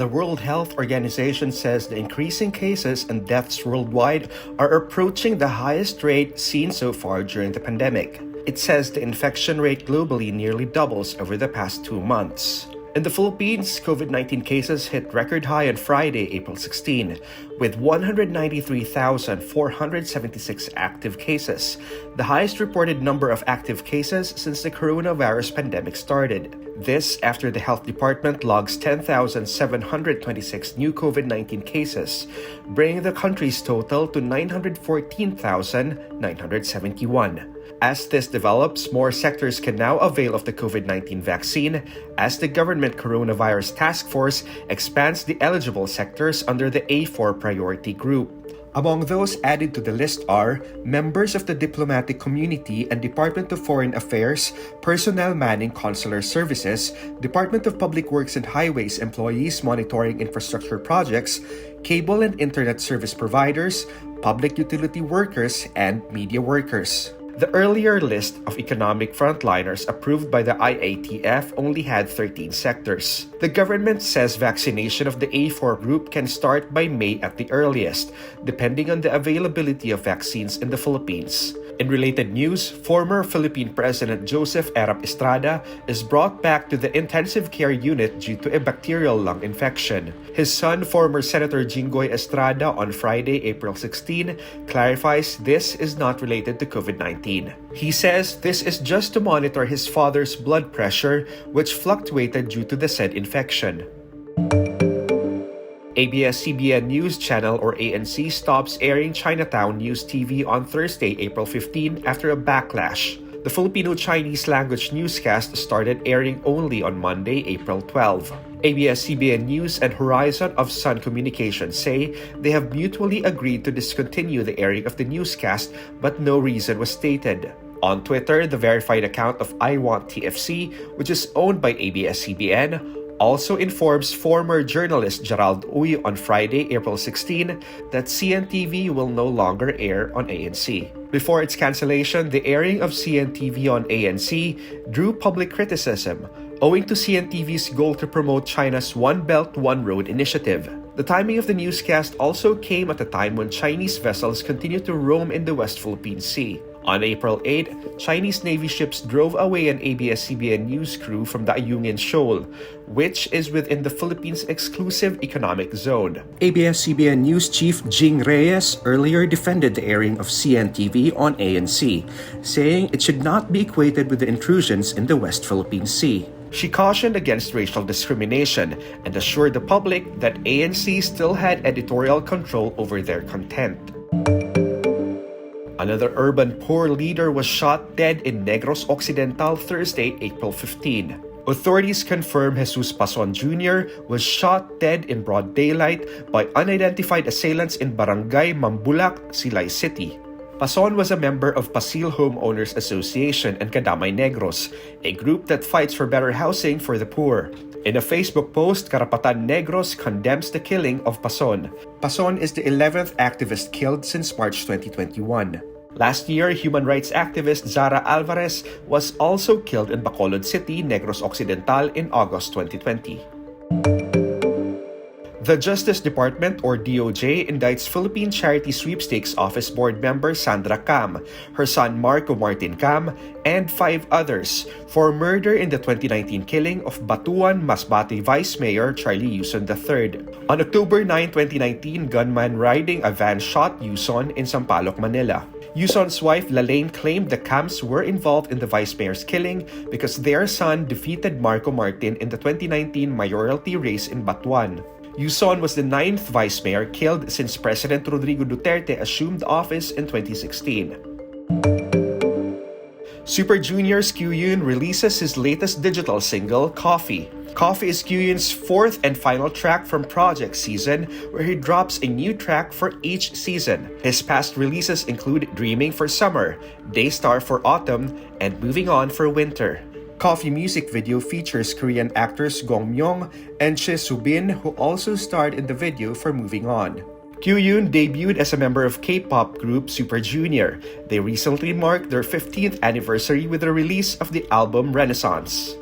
The World Health Organization says the increasing cases and deaths worldwide are approaching the highest rate seen so far during the pandemic. It says the infection rate globally nearly doubles over the past 2 months. In the Philippines, COVID-19 cases hit record high on Friday, April 16, with 193,476 active cases, the highest reported number of active cases since the coronavirus pandemic started. This after the Health Department logs 10,726 new COVID-19 cases, bringing the country's total to 914,971. As this develops, more sectors can now avail of the COVID-19 vaccine as the government coronavirus task force expands the eligible sectors under the A4 priority group. Among those added to the list are members of the diplomatic community and Department of Foreign Affairs, personnel manning consular services, Department of Public Works and Highways employees monitoring infrastructure projects, cable and internet service providers, public utility workers, and media workers. The earlier list of economic frontliners approved by the IATF only had 13 sectors. The government says vaccination of the A4 group can start by May at the earliest, depending on the availability of vaccines in the Philippines. In related news, former Philippine President Joseph Estrada is brought back to the intensive care unit due to a bacterial lung infection. His son, former Senator Jinggoy Estrada, on Friday, April 16, clarifies this is not related to COVID-19. He says this is just to monitor his father's blood pressure, which fluctuated due to the said infection. ABS-CBN News Channel or ANC stops airing Chinatown News TV on Thursday, April 15 after a backlash. The Filipino-Chinese language newscast started airing only on Monday, April 12. ABS-CBN News and Horizon of Sun Communications say they have mutually agreed to discontinue the airing of the newscast, but no reason was stated. On Twitter, the verified account of I Want TFC, which is owned by ABS-CBN, also informs former journalist Gerald Uy on Friday, April 16, that CNTV will no longer air on ANC. Before its cancellation, the airing of CNTV on ANC drew public criticism, owing to CNTV's goal to promote China's One Belt, One Road initiative. The timing of the newscast also came at a time when Chinese vessels continued to roam in the West Philippine Sea. On April 8, Chinese Navy ships drove away an ABS-CBN news crew from the Ayungin Shoal, which is within the Philippines' exclusive economic zone. ABS-CBN News Chief Jing Reyes earlier defended the airing of CNTV on ANC, saying it should not be equated with the intrusions in the West Philippine Sea. She cautioned against racial discrimination and assured the public that ANC still had editorial control over their content. Another urban poor leader was shot dead in Negros Occidental Thursday, April 15. Authorities confirm Jesus Pason Jr. was shot dead in broad daylight by unidentified assailants in Barangay Mambulak, Silay City. Pason was a member of Pasil Homeowners Association and Kadamay Negros, a group that fights for better housing for the poor. In a Facebook post, Karapatan Negros condemns the killing of Pason. Pason is the 11th activist killed since March 2021. Last year, human rights activist Zara Alvarez was also killed in Bacolod City, Negros Occidental in August 2020. The Justice Department or DOJ indicts Philippine Charity Sweepstakes Office Board member Sandra Cam, her son Marco Martin Cam, and 5 others for murder in the 2019 killing of Batuan, Masbate Vice Mayor Charlie Yuson III. On October 9, 2019, gunman riding a van shot Yuson in Sampaloc, Manila. Yuson's wife Lalaine claimed the Cams were involved in the vice mayor's killing because their son defeated Marco Martin in the 2019 mayoralty race in Batuan. Yuson was the 9th vice mayor killed since President Rodrigo Duterte assumed office in 2016. Super Junior's Kyuhyun releases his latest digital single, Coffee. Coffee is Kyuhyun's 4th and final track from Project Season, where he drops a new track for each season. His past releases include Dreaming for Summer, Daystar for Autumn, and Moving On for Winter. Coffee music video features Korean actors Gong Myung and Choi Soo-bin, who also starred in the video for Moving On. Kyuhyun debuted as a member of K-pop group Super Junior. They recently marked their 15th anniversary with the release of the album Renaissance.